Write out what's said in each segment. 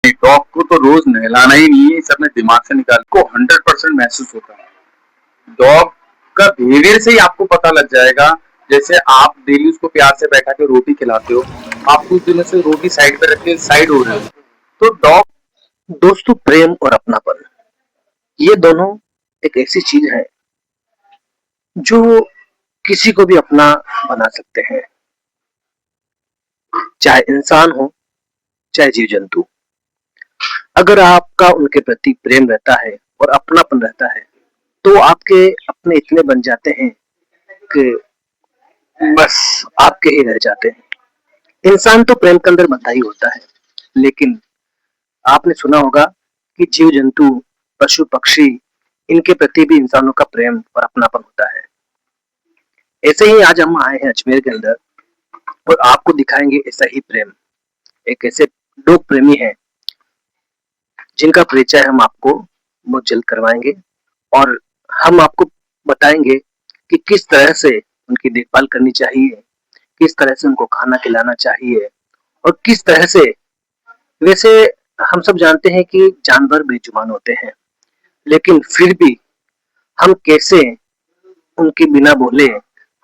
Dog को तो रोज नहलाना ही नहीं है, इसे अपने दिमाग से निकाल को 100% महसूस होता है। डॉग का बिहेवियर से ही आपको पता लग जाएगा। जैसे आप डेली उसको प्यार से बैठा के रोटी खिलाते हो, आप कुछ दिनों से रोटी साइड पे रख के साइड हो रहे हो, तो डॉग दोस्तों, प्रेम और अपनापन ये दोनों एक ऐसी चीज है जो किसी को भी अपना बना सकते हैं, चाहे इंसान हो चाहे जीव जंतु। अगर आपका उनके प्रति प्रेम रहता है और अपनापन रहता है तो आपके अपने इतने बन जाते हैं कि बस आपके ही रह जाते हैं। इंसान तो प्रेम के अंदर बंधा ही होता है, लेकिन आपने सुना होगा कि जीव जंतु, पशु पक्षी, इनके प्रति भी इंसानों का प्रेम और अपनापन होता है। ऐसे ही आज हम आए हैं अजमेर के अंदर और आपको दिखाएंगे ऐसा ही प्रेम। एक ऐसे डॉग प्रेमी हैं जिनका परिचय हम आपको बहुत जल्द करवाएंगे और हम आपको बताएंगे कि किस तरह से उनकी देखभाल करनी चाहिए, किस तरह से उनको खाना खिलाना चाहिए और किस तरह से। वैसे हम सब जानते हैं कि जानवर बेजुबान होते हैं, लेकिन फिर भी हम कैसे उनके बिना बोले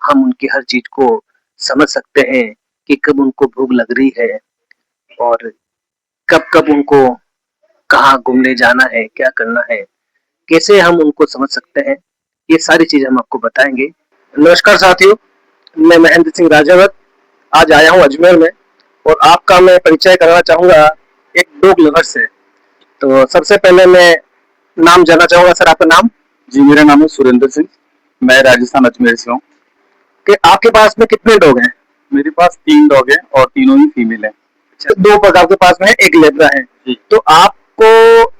हम उनकी हर चीज को समझ सकते हैं कि कब उनको भूख लग रही है और कब कब उनको कहाँ घूमने जाना है, क्या करना है, कैसे हम उनको समझ सकते हैं। ये सारी चीजें हम आपको बताएंगे। नमस्कार साथियों, मैं महेंद्र सिंह राजावत आज आया हूँ अजमेर में और आपका मैं परिचय कराना चाहूंगा एक डॉग लवर से। तो सबसे पहले मैं नाम जानना चाहूंगा। सर, आपका नाम? जी, मेरा नाम है सुरेंद्र सिंह। मैं राजस्थान अजमेर से हूँ। कि आपके पास में कितने डॉग हैं? मेरे पास 3 डॉग हैं और तीनों ही फीमेल हैं। अच्छा, 2 पग आपके पास में है, एक लेब्रा है। जी। तो आपको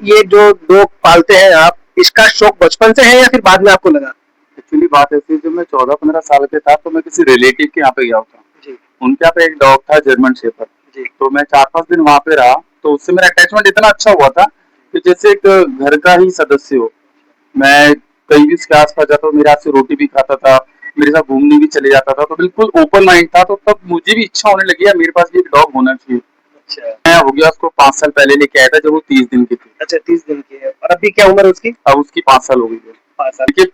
ये जो डॉग पालते हैं आप, इसका शौक बचपन से है या फिर बाद में आपको लगा? एक्चुअली बात ऐसी है, जब मैं 14-15 साल के था तो मैं किसी रिलेटिव के यहाँ पे गया था। जी। उनके यहाँ पे एक डॉग था, जर्मन शेफर्ड। जी। तो मैं 4-5 दिन वहाँ पे रहा, तो उससे मेरा अटैचमेंट इतना अच्छा हुआ था कि जैसे एक घर का ही सदस्य हो। मैं कहीं भी उसके आस-पास जाता, मेरे हाथ से रोटी भी खाता था, मेरे साथ घूमने भी चले जाता था, तो बिल्कुल ओपन माइंड था। तो तब मुझे भी इच्छा होने लगी यार, मेरे पास भी एक डॉग होना चाहिए। अच्छा। मैं हो गया उसको 5 साल पहले लेके आया था, जब वो 30 दिन की थी। अच्छा, 30 दिन की है। और अभी क्या उम्र है उसकी? अब उसकी 5 साल हो गई है। 5 साल। देखिए,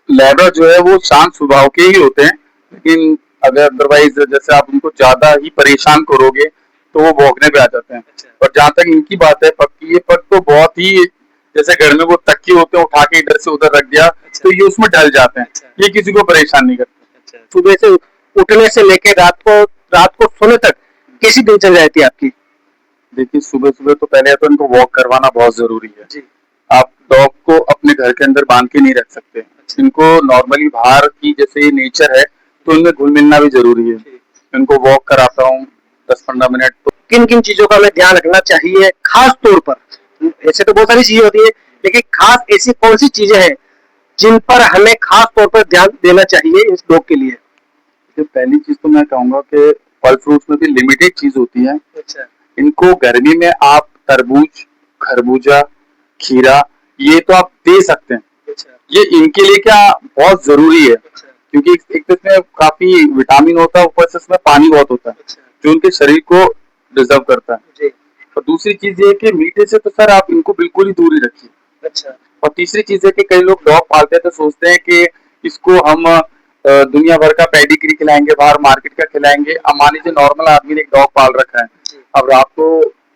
लैब्रा जो है वो शांत स्वभाव के ही होते हैं, लेकिन अगर अदरवाइज जैसे आप उनको ज्यादा ही परेशान करोगे तो वो भौंकने पे आ जाते हैं। अच्छा। और जहाँ तक इनकी बात है, पग की, ये पग तो बहुत ही, जैसे घर में वो तकिए होते हैं, उठा के इधर से उधर रख दिया। अच्छा। तो ये उसमें ढल जाते हैं। अच्छा। ये किसी को परेशान नहीं करते। अच्छा। सुबह से उठने से लेके रात को सोने तक कैसी दिनचर्या रहती है आपकी? देखिए, सुबह सुबह तो पहले तो इनको वॉक करवाना बहुत जरूरी है। जी। आप डॉग को अपने घर के अंदर बांध के नहीं रख सकते। अच्छा। इनको नॉर्मली बाहर की, जैसे ये नेचर है, तो इनमें घुल मिलना भी जरूरी है। इनको वॉक कराता हूँ 10-15 मिनट। तो किन किन चीजों का हमें ध्यान रखना चाहिए खास तौर पर? ऐसे तो बहुत सारी चीजें होती है, लेकिन खास ऐसी कौन सी चीजें हैं जिन पर हमें खास तौर पर ध्यान देना चाहिए इस डॉग के लिए? पहली चीज तो मैं कहूंगा कि फल फ्रूट्स में भी लिमिटेड चीज होती है। अच्छा। इनको गर्मी में आप तरबूज, खरबूजा, खीरा, ये तो आप दे सकते हैं। अच्छा। ये इनके लिए क्या बहुत जरूरी है। अच्छा। क्योंकि एक तो इसमें काफी विटामिन होता है, ऊपर से इसमें पानी बहुत होता है। अच्छा। जो उनके शरीर को रिजर्व करता है। जी। और दूसरी चीज ये है कि मीठे से तो सर आप इनको बिल्कुल ही दूर ही रखिए। अच्छा। और तीसरी चीज है कि कई लोग डॉग पालते हैं तो सोचते हैं कि इसको हम दुनिया भर का पेडिग्री खिलाएंगे, बाहर मार्केट का खिलाएंगे। अब मान लीजिए नॉर्मल आदमी ने एक डॉग पाल रखा है, अब रात को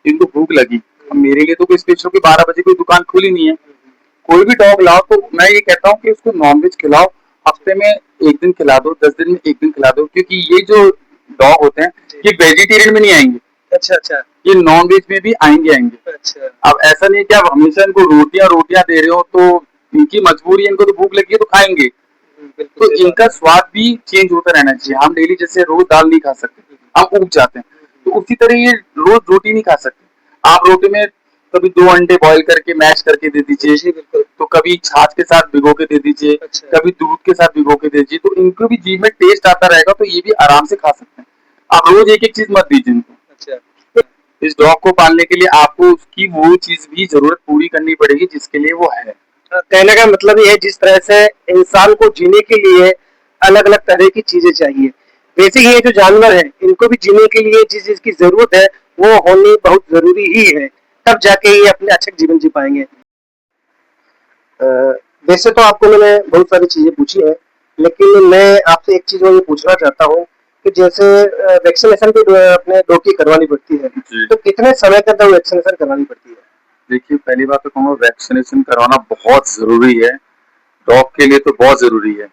इनको भूख लगी, अब मेरे लिए तो कोई स्पेशल की 12 बजे कोई दुकान खुली नहीं है। कोई भी डॉग लाओ तो मैं ये कहता हूँ कि उसको नॉनवेज खिलाओ, हफ्ते में 1 दिन खिला दो, 10 दिन में 1 दिन खिला दो, क्योंकि ये जो डॉग होते हैं ये वेजिटेरियन में नहीं आएंगे। अच्छा अच्छा। ये नॉन वेज में भी आएंगे। अच्छा। अब ऐसा नहीं है कि आप हमेशा इनको रोटियां दे रहे हो, तो इनकी मजबूरी है, इनको तो भूख लगी है तो खाएंगे। तो इनका स्वाद भी चेंज होता रहना चाहिए। हम डेली जैसे रोज दाल नहीं खा सकते, हम उग जाते हैं, तो उसी तरह ये रोज रोटी नहीं खा सकते। आप रोटी में कभी 2 अंडे बॉईल करके मैश करके दे दीजिए, तो कभी छाछ के साथ भिगो के दे दीजिए। अच्छा। कभी दूध के साथ भिगो के दे दीजिए, तो इनको भी जीभ में टेस्ट आता रहेगा, तो ये भी आराम से खा सकते हैं। आप रोज एक एक चीज मत दीजिए इनको। अच्छा। इस डॉग को पालने के लिए आपको उसकी वो चीज भी जरूरत पूरी करनी पड़ेगी जिसके लिए वो है। कहने का मतलब ये है, जिस तरह से इंसान को जीने के लिए अलग अलग तरह की चीजें चाहिए, वैसे ये जो जानवर है इनको भी जीने के लिए जिस चीज की जरूरत है वो होनी बहुत जरूरी ही है, तब जाके ये अपने अच्छा जीवन जी पाएंगे। वैसे तो आपको मैंने बहुत सारी चीजें पूछी है, लेकिन मैं आपसे एक चीज और ये पूछना चाहता हूँ कि जैसे वैक्सीनेशन भी अपने डॉग की करवानी पड़ती है, तो कितने समय के अंदर वैक्सीनेशन करवानी पड़ती है? देखिए, पहली बात तो कहूँगा वैक्सीनेशन करवाना बहुत जरूरी है, डॉग के लिए तो बहुत जरूरी है।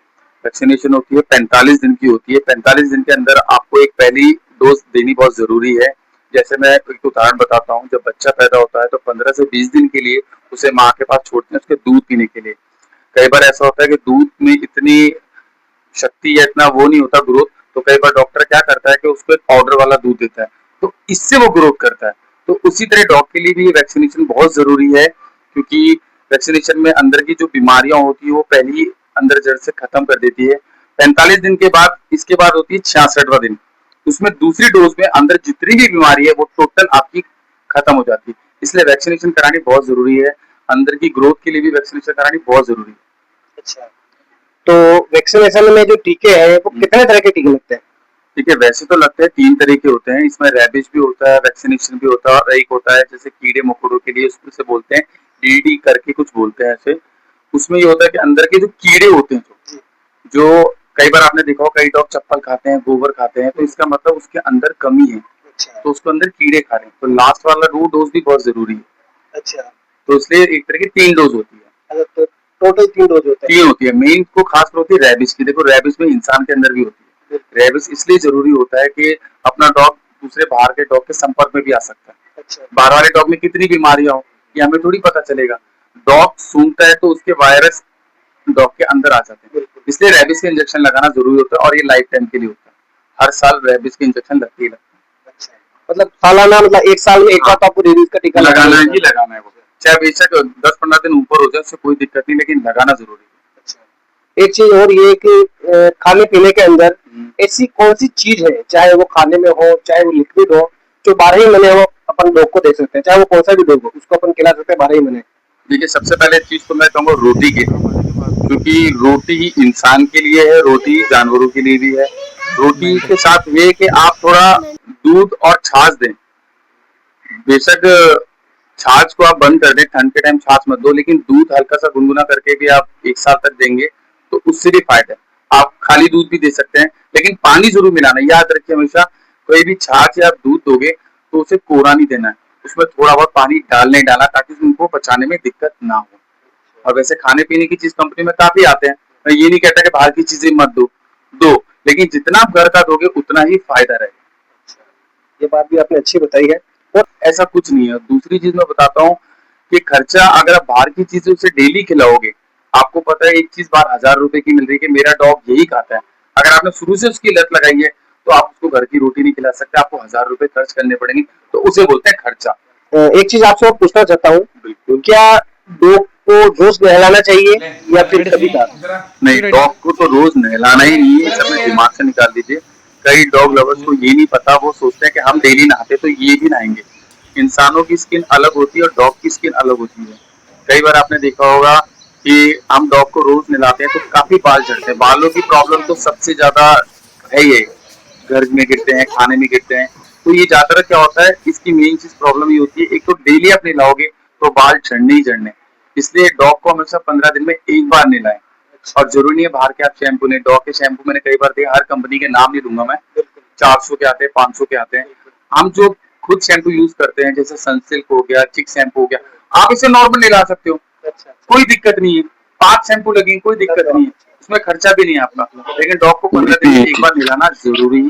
वैक्सीनेशन होती है 45 दिन की होती है। 45 दिन के अंदर आपको एक पहली डोज देनी बहुत जरूरी है। जैसे मैं एक उदाहरण बताता हूँ, जब बच्चा पैदा होता है तो 15 से 20 दिन के लिए उसे माँ के पास छोड़ते हैं उसके दूध पीने के लिए। कई बार ऐसा होता है कि दूध में इतनी शक्ति या इतना वो नहीं होता ग्रोथ, तो कई बार डॉक्टर क्या करता है कि उसको एक पाउडर वाला दूध देता है, तो इससे वो ग्रोथ करता है। तो उसी तरह डॉग के लिए भी वैक्सीनेशन बहुत जरूरी है, क्योंकि वैक्सीनेशन में अंदर की जो बीमारियां होती है वो पहले ही अंदर जड़ से खत्म कर देती है। 45 दिन के बाद इसके बाद होती है 66वां दिन, उसमें दूसरी डोज में अंदर जितनी भी बीमारी है वो टोटल आपकी खत्म हो जाती है। इसलिए वैक्सीनेशन करानी बहुत जरूरी है, अंदर की ग्रोथ के लिए भी वैक्सीनेशन करानी बहुत जरूरी है। अच्छा, तो वैक्सीनेशन में जो टीके हैं वो कितने तरह के टीके लगते हैं? ठीक है, वैसे तो लगते हैं 3 तरह के होते हैं, इसमें रैबिज भी होता है, वैक्सीनेशन भी होता है और एक होता है जैसे कीड़े मकोड़ों के लिए, उसमें से बोलते हैं डीडी करके कुछ बोलते हैं ऐसे। उसमें ये होता है कि अंदर के जो कीड़े होते हैं जो कई बार आपने देखा हो कई डॉग चप्पल खाते हैं, गोबर खाते हैं, तो इसका मतलब उसके अंदर कमी है, तो उसके अंदर कीड़े खा रहे हैं, तो लास्ट वाला डोज भी बहुत जरूरी है। अच्छा, तो इसलिए एक तरह की 3 डोज होती है। तो टोटल 3 डोज होते हैं? 3 होती है। मेन को खास होती है रैबिज की। देखो रैबिज में इंसान के अंदर भी होती है। रैबिज इसलिए जरूरी होता है कि अपना डॉग दूसरे बाहर के डॉग के संपर्क में भी आ सकता है। अच्छा, बाहर वाले डॉग में कितनी बीमारियां हो ये हमें थोड़ी पता चलेगा। डॉग सूंघता है तो उसके वायरस डॉग के अंदर आ जाते हैं, इसलिए रैबिज के इंजेक्शन लगाना जरूरी होता है और ये लाइफ टाइम के लिए होता है। हर साल रैबिज के इंजेक्शन लगते ही लगते हैं। अच्छा, मतलब सालाना, मतलब 1 साल में एक बार तो आपको रेबीज का टीका लगाना ही लगाना है, वो चाहे बेशक 10-15 दिन ऊपर हो जाए उससे कोई दिक्कत नहीं, लेकिन लगाना जरूरी है। अच्छा, एक चीज और ये कि खाने पीने के अंदर ऐसी कौन सी चीज है, चाहे वो खाने में हो चाहे वो लिक्विड हो, जो 12 ही महीने वो अपन डॉग को दे सकते हैं, चाहे वो कौन सा भी डॉग हो, उसको अपन खिला सकते हैं 12 ही महीने? देखिए, सबसे पहले चीज तो मैं कहूँगा रोटी की, क्योंकि रोटी ही इंसान के लिए है, रोटी जानवरों के लिए भी है। रोटी के साथ ये कि आप थोड़ा दूध और छाछ दें। बेशक छाछ को आप बंद कर दें, ठंड के टाइम छाछ मत दो, लेकिन दूध हल्का सा गुनगुना करके भी आप 1 साल तक देंगे तो उससे भी फायदा है। आप खाली दूध भी दे सकते हैं, लेकिन पानी जरूर मिलाना। याद रखिए हमेशा कोई भी छाछ या दूध दोगे तो उसे कोरा नहीं देना है, उसमें थोड़ा बहुत पानी डालना ताकि उनको पचाने में दिक्कत ना हो। और वैसे खाने पीने की चीज कंपनी में काफी आते हैं, मैं ये नहीं कहता कि बाहर की चीजें मत दो, लेकिन जितना आप घर का दोगे उतना ही फायदा रहेगा। ये बात भी आपने अच्छी बताई है। और ऐसा कुछ नहीं है। दूसरी चीज मैं बताता हूँ कि खर्चा अगर आप बाहर की चीजें उसे डेली खिलाओगे, आपको पता है एक चीज बाहर 1000 रुपए की मिल रही है कि मेरा डॉग यही खाता है, अगर आपने शुरू से उसकी लत लगाई है तो आप उसको घर की रोटी नहीं खिला सकते, आपको 1000 रुपए खर्च करने पड़ेंगे, तो उसे बोलते हैं खर्चा। एक चीज आपसे और पूछना चाहता हूँ, बिल्कुल, क्या डॉग को रोज नहलाना चाहिए या फिर कभी का? नहीं, डॉग को तो रोज नहलाना ही नहीं है, सब दिमाग से निकाल दीजिए। कई डॉग लवर्स को ये नहीं पता, वो सोचते हैं कि हम डेली नहाते तो ये भी नहाएंगे। इंसानों की स्किन अलग होती है और डॉग की स्किन अलग होती है। कई बार आपने देखा होगा कि हम डॉग को रोज नहलाते हैं तो काफी बाल झड़ते हैं। बालों की प्रॉब्लम तो सबसे ज्यादा है, ये घर में गिरते हैं, खाने में गिरते हैं, तो ये ज्यादातर क्या होता है, इसकी मेन चीज प्रॉब्लम ये होती है, एक तो डेली आप नहलाओगे तो बाल झड़ने ही झड़ने, इसलिए डॉग को हमेशा 15 दिन में एक बार नहलाएं। और जरूरी नहीं है बाहर के आप शैम्पू ने, डॉग के शैम्पू मैंने कई बार देखा, हर कंपनी के नाम नहीं दूंगा मैं, 400 के आते हैं, 500 के आते हैं। हम जो खुद शैम्पू यूज करते हैं जैसे सनसिल्क हो गया, चिक शैम्पू हो गया, आप इसे नॉर्मल नहला सकते हो, कोई दिक्कत नहीं है। 5 शैम्पू लगेंगे, कोई दिक्कत नहीं है, उसमें खर्चा भी नहीं है आपका, लेकिन डॉग को 15 दिन में एक बार नहलाना जरूरी है।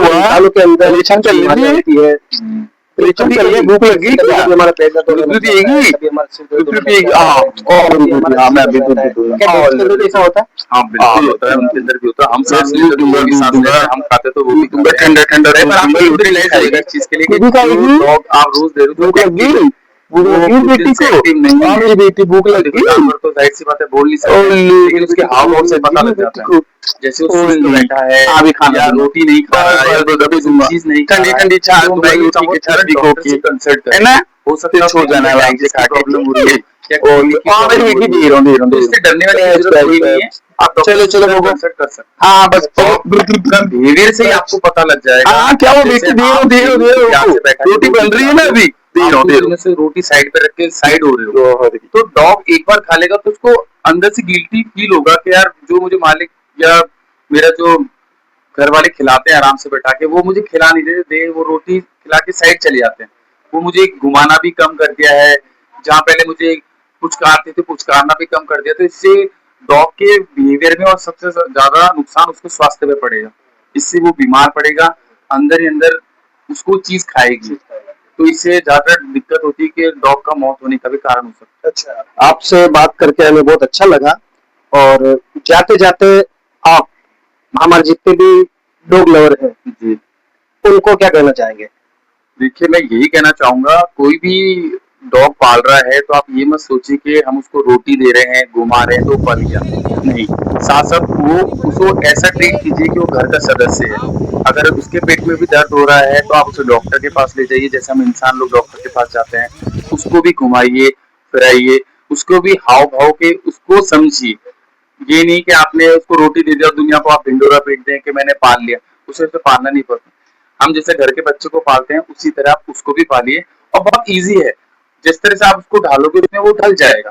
इंसानों के अंदर होती है, भूख लगी क्या, हमारा पेट में ऐसा होता है। हाँ बिल्कुल होता है, उनके अंदर भी होता है। हम सांस हम खाते तो वो भी ठंडा ठंडा चीज के लिए डॉग आप रोज दे रहे हो, बेटी भूख लगी तो जाहिर सी बात है बोल नहीं सकते, लेकिन उसके हाव भाव से पता लग जाता है, जैसे वो सुस्त बैठा है या रोटी नहीं खा रहा है या चीज नहीं खा रहा है, ठंडी छाछ कंसल्ट है ना, हो सकता है छोड़ जाना है, प्रॉब्लम हो रही है इससे डरने वाली जरूरत कोई नहीं है। आप चलो कंसल्ट कर सकते हैं। हाँ बस बिहेवियर से ही आपको पता लग जाएगा। हाँ क्या वो रोटी बन रही है ना अभी, आप रहो, कुछ दिनों से रोटी साइड पे रख के साइड हो रहे हो, तो डॉग एक बार खा लेगा तो उसको अंदर से गिल्टी फील होगा कि यार जो मुझे मालिक या मेरा जो घर वाले खिलाते हैं आराम से बैठा के, वो मुझे खिला नहीं देते, वो रोटी खिला के साइड चले जाते हैं। वो मुझे घुमाना भी कम कर दिया है, जहाँ पहले मुझे पुचकारते थे पुचकारना भी कम कर दिया, तो इससे डॉग के बिहेवियर में और सबसे ज्यादा नुकसान उसके स्वास्थ्य पे पड़ेगा। इससे वो बीमार पड़ेगा, अंदर ही अंदर उसको चीज खाएगी, तो इससे ज्यादा दिक्कत होती है कि डॉग का मौत होने का भी कारण हो सकता है। अच्छा, आपसे बात करके हमें बहुत अच्छा लगा। और जाते जाते आप हमारे जितने भी डॉग लवर हैं जी, उनको क्या कहना चाहेंगे? देखिए मैं यही कहना चाहूंगा, कोई भी डॉग पाल रहा है तो आप ये मत सोचिए कि हम उसको रोटी दे रहे हैं, घुमा रहे हैं तो पल गया, नहीं। साथ साथ वो उसको ऐसा ट्रीट कीजिए कि वो घर का सदस्य है। अगर उसके पेट में भी दर्द हो रहा है तो आप उसे डॉक्टर के पास ले जाइए, जैसे हम इंसान लोग डॉक्टर के पास जाते हैं। उसको भी घुमाइए फिराइए, उसको भी हाव भाव के उसको समझिए। ये नहीं कि आपने उसको रोटी दे दिया और दुनिया को आप ढिंडोरा पीट दें कि मैंने पाल लिया, उसे तो पालना नहीं पड़ता। हम जैसे घर के बच्चे को पालते हैं उसी तरह आप उसको भी पालिए, और बहुत ईजी है। जिस तरह से आप उसको ढालोगे उसमें वो ढल जाएगा।